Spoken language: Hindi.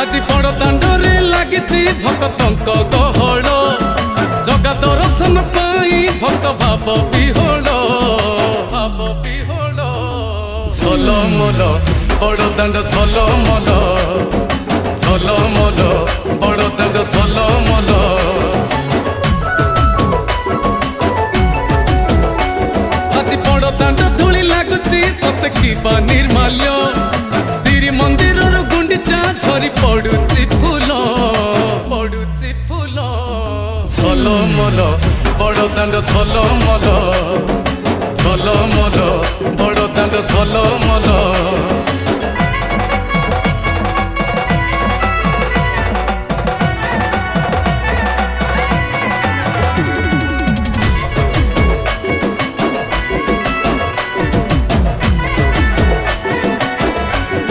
आज बड़ दांडरे लागिची भक्तंक गहळ जगा दर्शन पाई भक्त भाव विहोल झलमल बड़ दांड झलमल झलमल बड़ दांड झलमल आज बड़ दांड धूली लागुची सत की निर्माल्य श्री मंदिर गुंडीचा झरी पड़ुची फूल झलमल बड़ दांड झलमल।